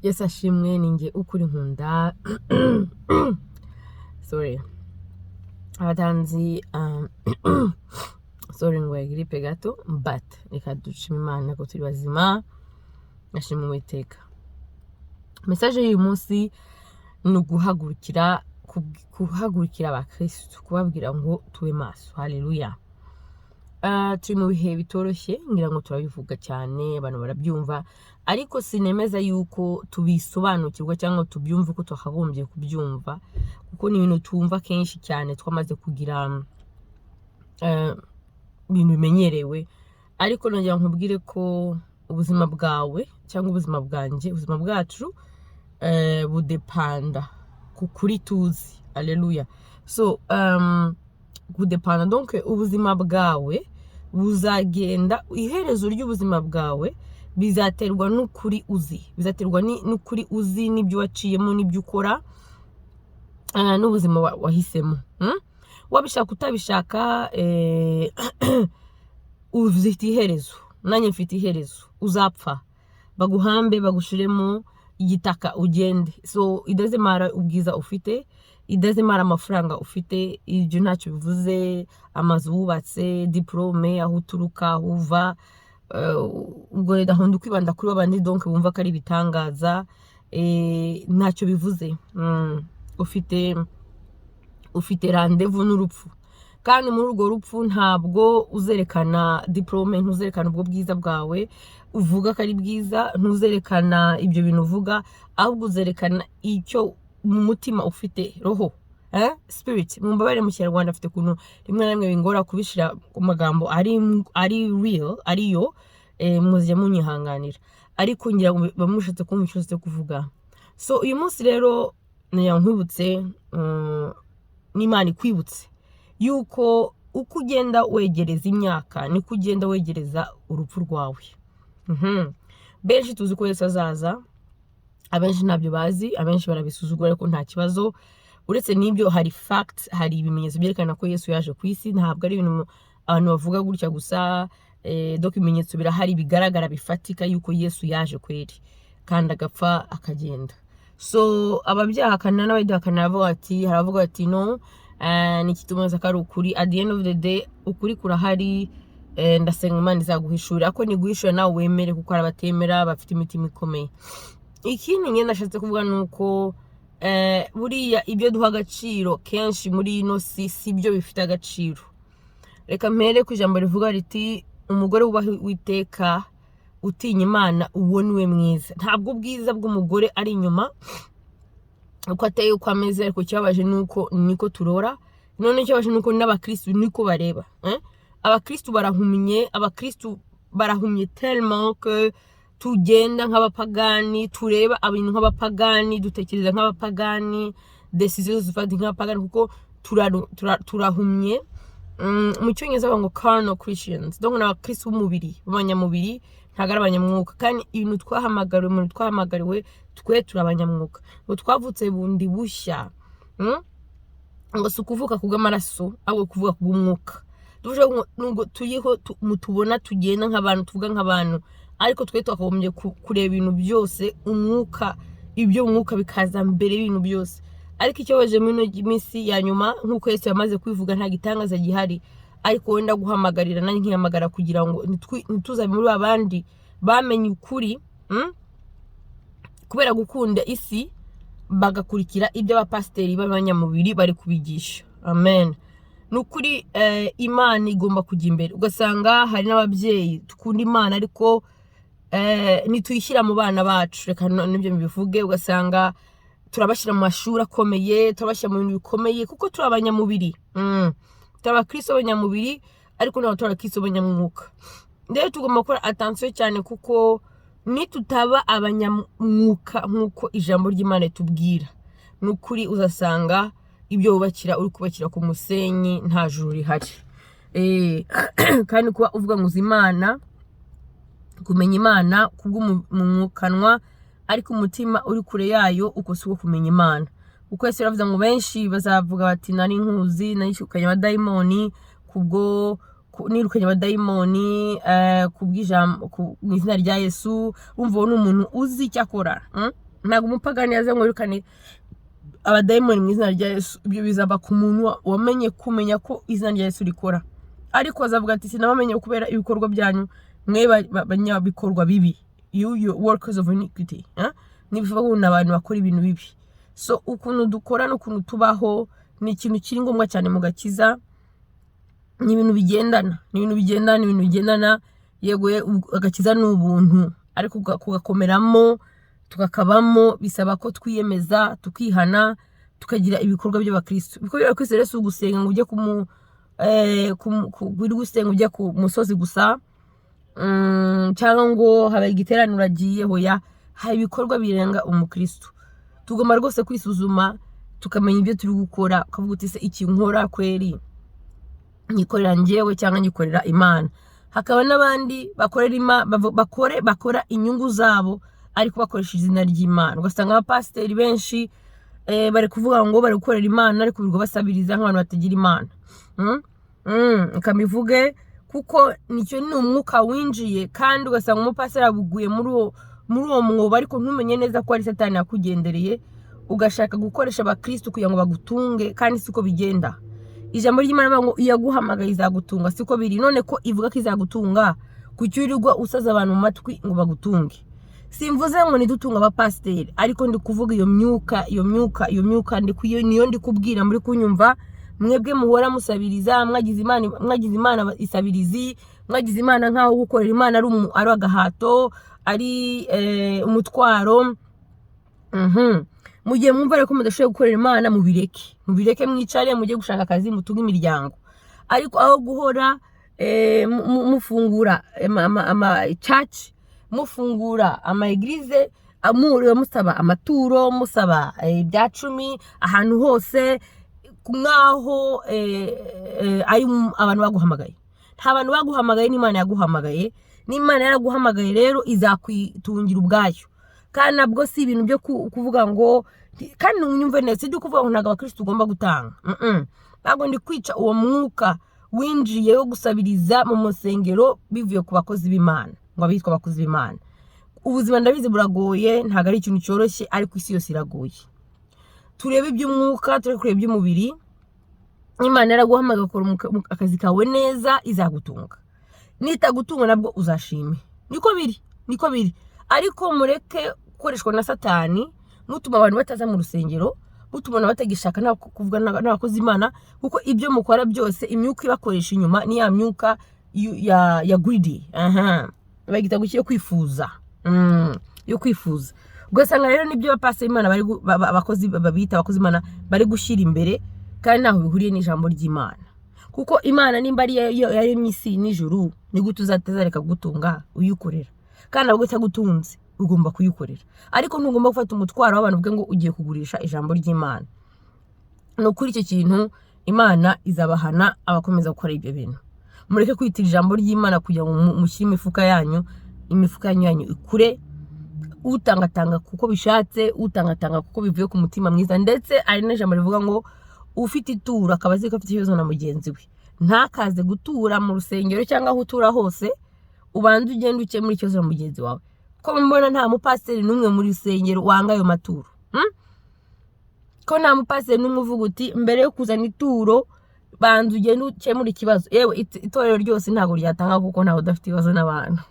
Yes ashimwe ninjye ukuri nkunda sorry abatanzi sorry ngo gripe gato but reka dushima Imana ko turi bazima ngashima Uwiteka. Message y'uyu munsi ni uguhagurukira abakristo kubabwira ngo tube maso. Haleluya. Turi mu bihe bitoroshye ngira ngo turabivuga cyane abantu barabyumva, ariko sinemeza yuko tubisobanukirwa cyangwa tubyumva uko twakagombye kubyumva, kuko ni ibintu tumva kenshi cyane twamaze kugira ibintu bimenyerewe. Ariko nagira nkubwire ko ubuzima bwawe cyangwa ubuzima bwanjye, ubuzima bwacu budepanda kuri tuzi. Haleluya. So kudepanda donc ubuzima bwawe buzagenda, iherezo ry'ubuzima bwawe bizaterwa n'ukuri uzi, bizaterwa n'ukuri uzi n'ibyo waciyemo n'ibyo ukora n'ubuzima wahisemo. Wabishaka utabishaka ufite iherezo, nanjye mfite iherezo, uzapfa baguhambe bagushiremo igitaka ugende. So it doesn't matter ubwiza ufite, it doesn't matter amafaranga ufite, ibyo ntacyo bivuze, amazu wubatse, diplome, aho uturuka, aho uva, ubwo reda hondo kwibanda kuri babandi donc bumva ko ari bitangaza, ntacyo bivuze. Ufite rendez-vous n'urupfu, kandi muri urwo rupfu ntabwo uzerekana diplome, ntuzerekana ubwo bwiza bwawe uvuga ko ari bwiza, ntuzerekana ibyo bintu uvuga, ahubwo uzerekana icyo mu mutima ufite, roho, spirit. Mumbabare mu Kinyarwanda afite kuntu rimwe na rimwe bingora kubishira ku magambo ari real, ariyo muzye munyihanganira, ariko ngira ngo bamushatse kumva icyo cyo kuvuga. So uyu munsi rero nkwibutse n'Imana ikwibutse yuko uko ugenda wegereza imyaka niko ugenda wegereza urupfu rwawe. Benshi tuzi ko Yesu azaza, abenshi ntabyo bazi, abenshi barabisuzugura, ariko nta kibazo. Uretse n'ibyo hari facts, hari ibimenyetso byerekana ko Yesu yaje ku isi, ntabwo ari ibintu abantu bavuga gutya gusa. Donc ibimenyetso birahari bigaragara bifatika yuko Yesu yaje kweri kandi agapfa akagenda. So ababyahakana n'abadahakana haravuga ati no, nikitumaza kari ukuri. At the end of the day ukuri kurahari, ndasenga Imana izaguhishura, ako niguhishura nawe wemere, kuko arabatemera bafite imitima ikomeye. Ikindi ngenda nashatse kuvuga nuko buriya ibyo duha agaciro kenshi muri ino si byo bifite agaciro. Reka mpere ku ijambo rivuga riti umugore wubaha Uwiteka utinya Imana uwo niwe mwiza. Ntabwo ubwiza bw'umugore ari inyuma uko ateye uko ameze, ariko cyabaje nuko niko turora. None cyabaje nuko n'abakristo niko bareba. Abakristo barahumye tellement que tugenda nk'abapagani, tureba abintu nk'abapagani, dutekereza nk'abapagani, decisions zifata nk'abapagani, kuko turahumye. Mu Cyongereza bavuga ngo carnal Christians, donc n'abakristo b'umubiri, b'abanyamubiri, ntago ari abanyamwuka. Kandi ibintu twahamagariwe twe turabanyamwuka, ngo twavutse bundi bushya, ngo si ukuvuka kubw'amaraso ahubwo kuvuga kubw'umwuka. Nubwo tuyiho mutubona tugenda nk'abantu, tuvuga nk'abantu, ariko twe twakagombye kureba ibintu byose umwuka, ibyo umwuka bikaza mbere y'ibintu byose. Ariko icyo baje muri minsi ya nyuma, nk'uko Yesu yamaze kwivuga, nta gitangaza gihari, ariko wenda guhamagarira nanjye nkihamagara kugira ngo ntituzabe muri abandi bamenye ukuri, kubera gukunda isi bagakurikira ibyo abapasiteri b'abanyamubiri bari kubigisha. Amen. Nukuri Imana igomba kujya imbere. Ugasanga hari n'ababyeyi tukunda Imana ariko nituyishyira mu bana bacu, reka nibyo bivuge. Ugasanga turabashyira mu mashuri akomeye, turabashyira mu bintu bikomeye, kuko turi abanyamubiri. Turi abakristo b'abanyamubiri, ariko ntabwo turi abakristo b'abanyamwuka. Rero tugomba gukora attention cyane, kuko nitutaba abanyamwuka nk'uko ijambo ry'Imana ritubwira, n'ukuri uzasanga ibyo wubakira uri kubakira ku musenyi, nta juru rihari. Kandi kuba uvuga ngo uzi Imana, kumenya Imana kubw'umwukanwa, ariko umutima uri kure yayo, uko si uko kumenya Imana. Uko Yesu yaravuze ngo benshi bazavuga bati nari nkuzi, nayishukanye abadayimoni, kubwo nirukanye abadayimoni mu izina rya Yesu. Umva n'umuntu uzi icyo akora, ntabwo umupagani yaze ngo yirukane abadayimoni mu izina rya Yesu. Ibyo bizaba ku muntu wamenye kumenya ko izina rya Yesu rikora, ariko azavuga ati sinabamenye kubera ibikorwa byanyu mwe banyabikorwa bibi, you workers of iniquity. Nibivuga ngo n'abantu bakora ibintu bibi. So ukuntu dukora n'ukuntu tubaho ni ikintu kiri ngombwa cyane mu gakiza. Ni ibintu bigendana, yego agakiza n'ubuntu, ariko kugakomeramo tukakabamo bisaba ko twiyemeza, tukihana, tukagira ibikorwa by'abakristo. Ibikorwa by'abakristo rero si ugusenga ngo ujye gusenga ujya ku musozi gusa, cyangwa ngo habaye igiterane uragiye, hoya. Hari ibikorwa birenga umukristo. Tugomba rwose kwisuzuma tukamenya ibyo turi gukora, ukavuga uti se iki nkora kweri nyikorera njyewe cyangwa nyikorera Imana. Hakaba n'abandi bakora inyungu zabo ariko bakoresha izina ry'Imana. Ugasanga abapasiteri benshi bari kuvuga ngo bari gukorera Imana ariko birirwa basabiriza nk'abantu batagira Imana. Ukamivuge kuko nicyo ni umwuka winjiye, kandi ugasanga umupasiteri abuguye muri uwo mwobo, ariko ntumenye neza ko ari Satani yakugendereye ugashaka gukoresha abakristo kugira ngo bagutunge, kandi siko bigenda. Ijambo ry'Imana bavuga ngo iyaguhamagaye izagutunga, siko biri. None ko ivuga ko izagutunga, kucyurirwa usaza abantu mu matwi ngo bagutunge. Simvuze ngo nidutunga abapasiteri, ariko ndi kuvuga iyo myuka niyo ndi kubwira muri kunyumva. Mwebwe muhora musabiriza, mwagize Imana isabirizi, mwagize Imana nkaho gukorera Imana ari agahato, ari umutwaro. Mugiye mwumva reko mudashoboye gukorera Imana, mubireke mwicare mujye gushaka akazi mutunga imiryango. Ariko aho guhora mufungura ama church, mufungura ama eglise, musaba amaturo, musaba ibya 10 ahantu hose, kumwaho ari abantu baguhamagaye. Nta bantu baguhamagaye, n'Imana yaguhamagaye. N'Imana yaraguhamagaye rero izakwitungira ubwayo. Kandi nabwo si ibintu byo kuvuga ngo, kandi unyumve neza, ibyo kuvuga ngo ntago abakristo ugomba gutanga. Ntabwo ndi kwica uwo mwuka winjiye wo gusabiriza mu musengero bivuye ku bakozi b'Imana, ngo abitwa abakozi b'Imana. Ubuzima ndabizi buragoye, ntago ari ikintu cyoroshye, ariko isi yose iragoye. Turebe iby'umwuka, turebe iby'umubiri. Imana yaraguhamagaye gukora akazi kawe neza, izagutunga. Nitagutunga nabwo uzashime. Niko biri. Ariko mureke gukoreshwa na Satani, mutuma abantu bataza mu rusengero, mutuma batagishaka nta kuvuga n'abakozi Imana, kuko ibyo mukora byose imyuka ibakoresha inyuma ni ya myuka ya greedy. Bagita gukiye kwifuza. Yo kwifuza. Ugasanga rero nibyo abapasiteri Imana abakozi babita abakozi Imana bari gushyira imbere, kandi naho bihuriye n'ijambo ry'Imana. Kuko Imana nimba ari yaremye isi n'ijuru, ni gute uzatazareka gutunga uyukorera? Kandi nabwo utagutunze ugomba kuyukorera. Ariko ntugomba gufata umutwaro w'abantu bwe ngo ugiye kugurisha ijambo ry'Imana. No kuri icyo kintu Imana izabahana abakomeza gukora ibyo bintu. Mureke kwitira ijambo ry'Imana kugira ngo mushyire imifuka yanyu ikure. Utangatanga kuko bishatse, utangatanga kuko bivuye ku mutima mwiza. Ndetse ari n'ijambo rivuga ngo ufite itura akaba azi ko afite ikibazo na mugenzi we, ntakaze gutura mu rusengero cyangwa aho utura hose, ubanze ugende ukemura ikibazo na mugenzi wawe. Ko mbona nta mupasiteri n'umwe muri rusengero wanga ayo maturo. Ko nta mupasiteri n'umwe uvuga uti mbere yo kuzana ituro banze ugende ukemura ikibazo. Yewe itorero ryose ntago ryatanga kuko ntaho udafite ibibazo n'abantu.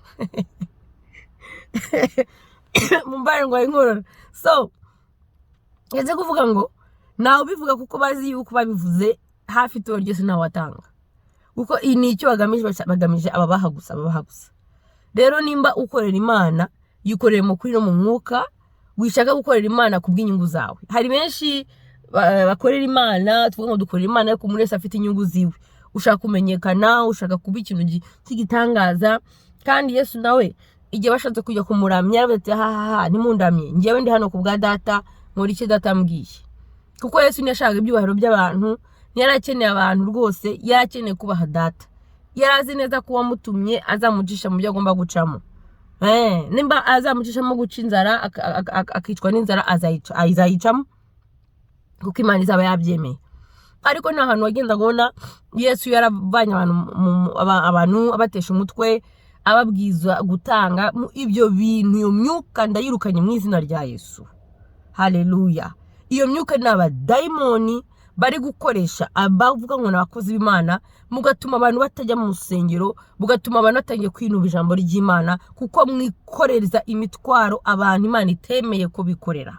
Mumbare ngo inkorora. So yaje kuvuga ngo nawe bivuga kuko bazi yuko babivuze hafi itorero ryose ntaho watanga, kuko ni icyo bagamije ababaha gusa. Rero nimba ukorera Imana, yukorere mu kuri no mu mwuka, wishaka gukorera Imana kubw'inyungu zawe. Hari benshi bakorera Imana, tuvuga ngo dukorera Imana ariko muri wese afite inyungu ziwe. Ushaka kumenyekana, ushaka kuba ikintu cy'igitangaza. Kandi Yesu nawe igihe bashatse kujya kumuramya yaravuze ati nimundamye, ngiyewe ndi hano ku bwa data, muri iki data mbwiye. Kuko Yesu ntiyashaka ibyubahiro by'abantu, ntiyarakeneye abantu rwose, yarakeneye kubaha data. Yarazi neza ko wamutumye azamucisha mu byo agomba gucamo. Nimba azamucishamo guca inzara, akicwa n'inzara, azayicamo kuko Imana izaba yabyemeye. Ariko nta hantu wagenda gona Yesu yaravanye abantu abatesha umutwe, ababwiza gutanga ibyo bintu. Iyo myuka ndayirukanye mu izina rya Yesu. haleluya. Iyo myuka ni abadayimoni bari gukoresha abavuga ngo n'abakozi b'Imana, mugatuma abantu batajya mu rusengero, mugatuma abantu batangiye kwinuba ijambo ry'Imana, kuko mwikorereza imitwaro abantu Imana itemeye ko bikorera.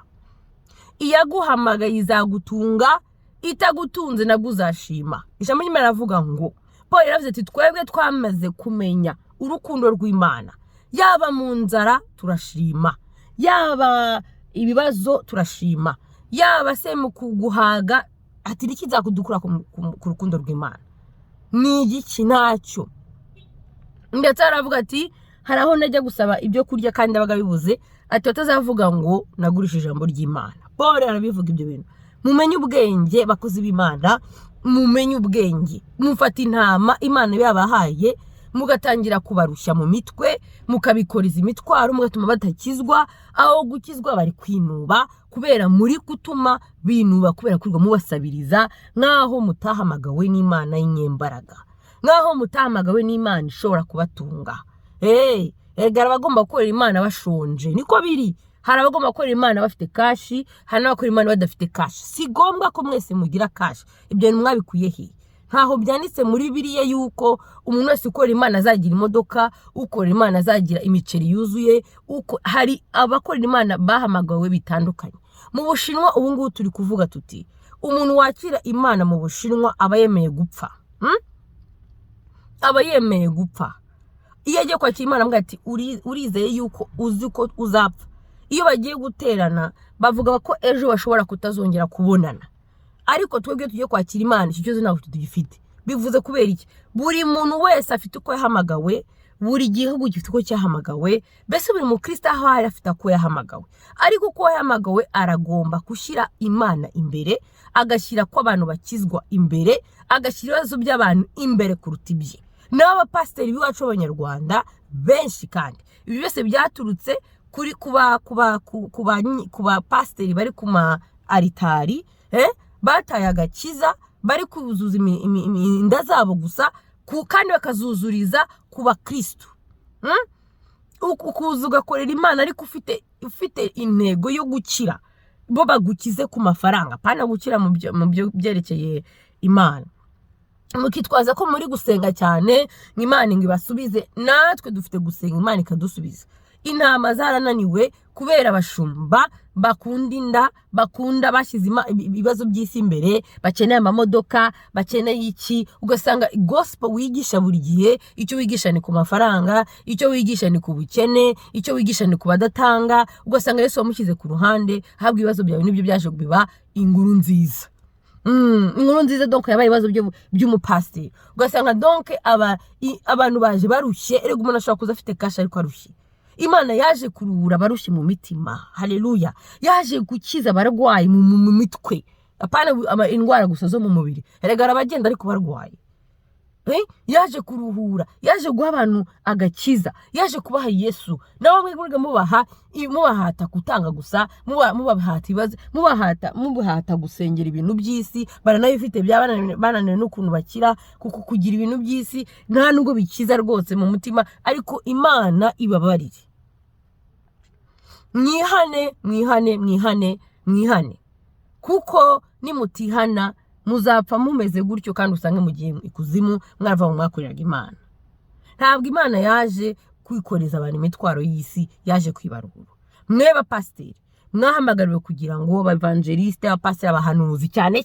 Iyaguhamagaye izagutunga, itagutunze nabwo uzashima. Ijambo ry'Imana ravuga ngo, Paul yaravuze ati twebwe twamaze kumenya urukundo rw'Imana, yaba mu nzara turashima, yaba ibibazo turashima, yaba se mu kuguhaga, ati nikizakudukura ku rukundo rw'Imana. Ni igiki? Ntacyo. Ndetse aravuga ati haraho najya gusaba ibyo kurya kandi abaga bibuze, ati batazavuga ngo nagurishije ijambo ry'Imana. Paul arabivuga ibyo bintu. Mumenye ubwenge bakozi b'Imana, mumenye ubwenge. Mufata intama Imana yabahaye, mugatangira kubarushya mu mitwe, mukabikoreza imitwaro, mugatuma batakizwa, aho gukizwa bari kwinuba, kubera muri gutuma binuba, kubera kurwa mubasabiriza, nkaho mutahamagawe n'Imana y'inyembaraga, nkaho mutahamagawe n'Imana ishobora kubatunga. Egara bagomba gukorera Imana bashonje, niko biri. Hari abagomba gukorera Imana bafite kashi, hari n'abakorera Imana badafite kashi. Si ngombwa ko mwese mugira kashi, ibyo mwabikuye he? Ntaho byanditse muri Bibiliya yuko umuntu wese ukorera Imana azagira imodoka, ukorera Imana azagira imiceri yuzuye. Hari abakorera Imana bahamagawe bitandukanye. Mu Bushinwa ubu ngubu turi kuvuga tuti umuntu wakira Imana mu Bushinwa aba yemeye gupfa. Aba yemeye gupfa. Iyo agiye kwakira Imana avuga ati urizeye yuko uzi ko uzapfa. Iyo bagiye guterana bavuga ko ejo bashobora kutazongera kubonana. Ariko twebwe tugiye kwakira Imana icyo cyose ntabwo tugifite. Bivuze kubera iki? Buri muntu wese afite uko yahamagawe, buri gihugu gifite uko cyahamagawe, bese buri mukristo aho ari afite uko yahamagawe. Ariko uko yahamagawe aragomba gushyira Imana imbere, agashyira ko abantu bakizwa imbere, agashyira ibibazo by'abantu imbere kuruta ibye. N'abapasiteri b'iwacu b'Abanyarwanda benshi kandi ibi byose byaturutse kuri kuba pasiteri bari ku ma aritari, bataye agakiza, bari kuzuza inda zabo gusa, kandi bakazuzuriza ku bakristo. Ukuza ugakorera Imana ariko ufite intego yo gukira, bo bagukize ku mafaranga, pana gukira mu byo byerekeye Imana. Mukitwaza ko muri gusenga cyane Imana ngo ibasubize, natwe dufite gusenga Imana ikadusubiza. Intama zarananiwe kubera abashumba bakunda inda, bakunda bashyize ibibazo by'isi imbere, bakeneye amamodoka, bakeneye iki. Ugasanga gospel wigisha buri gihe icyo wigisha ni ku mafaranga, icyo wigisha ni ku bukene, icyo wigisha ni ku badatanga. Ugasanga Yesu wamushyize ku ruhande, habwa ibibazo byawe nibyo byaje kubiba inkuru nziza. Inkuru nziza donc yabaye ibibazo by'umupasiteri. Ugasanga donc abantu baje barushye, erega umuntu ashobora kuza afite kasha ariko arushye. Imana yaje kuruhura barushye mu mitima, haleluya. Yaje gukiza baragwaye mu mitwe, apana indwara gusa zo mu mubiri, erega arabagenda ariko barwaye. Yaje kuruhura, yaje guha abantu agakiza, yaje kubaha Yesu. Nawe mwebwe mubahata kutanga gusa, mubahata ibibazo, mubahata gusengera ibintu by'isi, baranabifite bananiwe n'ukuntu bakira kugira ibintu by'isi, nta nubwo bikiza rwose mu mutima. Ariko Imana ibabarire. Mwihane, kuko nimutihana muzapfa mumeze gutyo, kandi usange mugiye ikuzimu mwarava mu mwakoreraga Imana. Ntabwo Imana yaje kwikoreza abantu imitwaro y'isi, yaje kwibaruhura. Mweba pasiteri mwahamagariwe kugira ngo abavangeliste, abapasiteri, abahanuzi cyane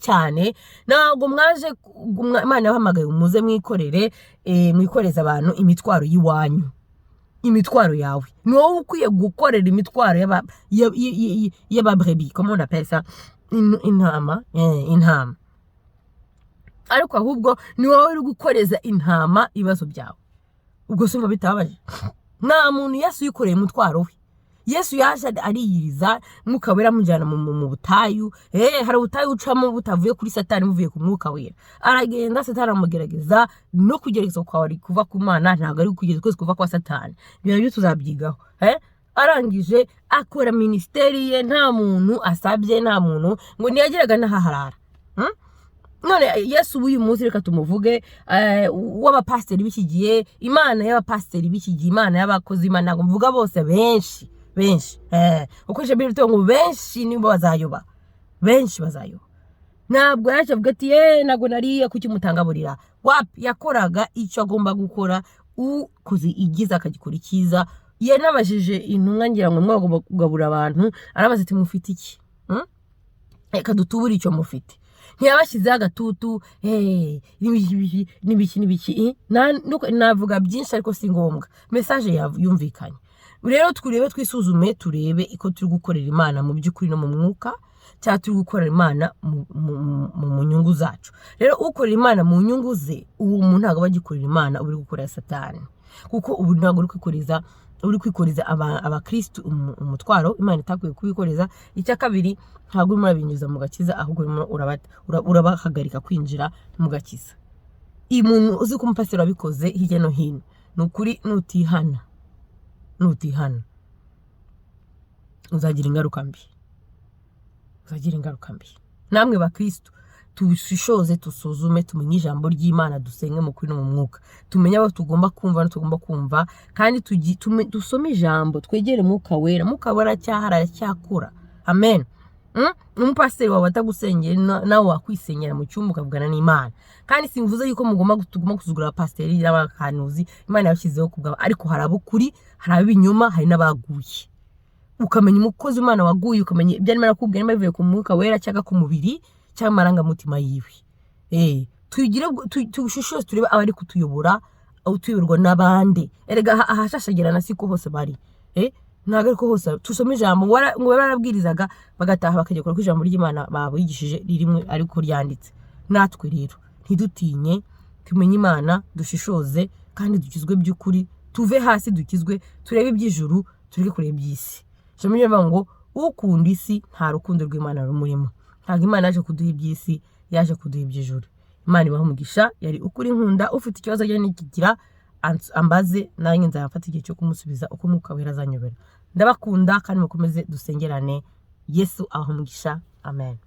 ntabwo mwaje, Imana yahamagaye muze mwikoreza abantu imitwaro y'iwanyu, imitwaro yawe. Ni wowe ukwiye gukorera imitwaro y'ababrebi, comment on appelle ça, intama. Ariko ahubwo ni wowe uri gukoreza intama ibibazo byawe. Ubwo sumva bitabaje. Nta muntu Yesu yikoreye umutwaro we. Yesu yaje ariyiriza, mwuka wera mujyana mu butayu. Hari ubutayu ucamo butavuye kuri Satani, muvuye ku mwuka wera. Aragenda, Satani amugerageza, no kugerageza kwawe kuva ku Mana, ntabwo ari kugerageza kuva kwa Satani. Ibyo nabyo tuzabyigaho. Arangije akora ministeri ye, nta muntu asabye, nta muntu ngo ntiyageraga n'ahaharara. None Yesu uyu munsi reka tumuvuge w'abapasiteri b'ikigiye, Imana y'abapasiteri b'ikigiye, Imana y'abakozi, Imana ngo mvuga bose benshi benshi ukoresha Bibiliya ngo benshi nibo bazayoba, benshi bazayoba. Ntabwo yaje avuga ati nago nariye kuki mutangaburira, wapi, yakoraga icyo agomba gukora, ukoze igiza akagikora ikiza. Yanabajije intumwa ngira ngo mwagomba kugabura abantu, arabaza ati mufite iki? Reka dutubure icyo mufite. Ntiyabashyizeho agatutu n'ibiki navuga byinshi ariko si ngombwa, message yumvikanye. Rero twurebe twisuzume, turebe iko turi gukorera Imana mu by'ukuri no mu mwuka, cyangwa turi gukorera Imana mu nyungu zacu. Rero ukorera Imana mu nyungu ze, uwo muntu ntabwo bagikorera Imana, uri gukorera Satani, kuko ubu ntabwo uri kwikoreza abakristo umutwaro Imana itakwiye kubikoreza. Icya kabiri, ntabwo urimo urabinyuza mu gakiza, ahubwo urimo urabahagarika kwinjira mu gakiza. Iyi muntu uzi ko umupasiteri wabikoze hirya no hino, ni ukuri nutihana uzagira ingaruka mbi, Namwe bakristo tubishishoze, tusuzume, tumenye ijambo ry'Imana, dusenge mu kuri no mu mwuka, tumenye abo tugomba kumva no tugomba kumva, kandi dusome ijambo, twegere Mwuka Wera. Mwuka Wera aracyakura. Amen. Umupasiteri wawe atagusengera, nawe wakwisengera mu cyumba ukavugana n'Imana. Kandi simvuze yuko tugomba kuzugura abapasiteri n'abakanuzi Imana yashyizeho kubwa, ariko hari abukuri, hari abinyuma, hari n'abaguye. Ukamenya umukozi Imana waguye, ukamenya ibyo Imana yakubwiye niba bivuye ku Mwuka Wera cyangwa ku mubiri cyangwa amarangamutima yiwe. Tubishishoze, turebe abari kutuyobora, aho tuyoborwa n'abandi. Erega ahashashagirana siko hose bari. Ntabwo ariko hose tusome ijambo ngo barabwirizaga bagataha bakajya gukora ijambo ry'Imana babigishije ririmo ariko ryanditse. Natwe rero ntidutinye, tumenye Imana, dushishoze kandi dukizwe by'ukuri, tuve hasi dukizwe, turebe iby'ijuru, tureke kureba iby'isi. Jamye ngo ukunda isi nta rukundo rw'Imana rumurimo. Ntabwo Imana yaje kuduha iby'isi, yaje kuduha iby'ijuru. Imana ibaha umugisha. Yari ukuri nkunda, ufite ikibazo ajya nikigira ambaze, nanjye nzafata igihe cyo kumusubiza uko Mwuka Wera azanyobera. Ndabakunda kandi mukomeze dusengerane. Yesu abaha umugisha. Amen.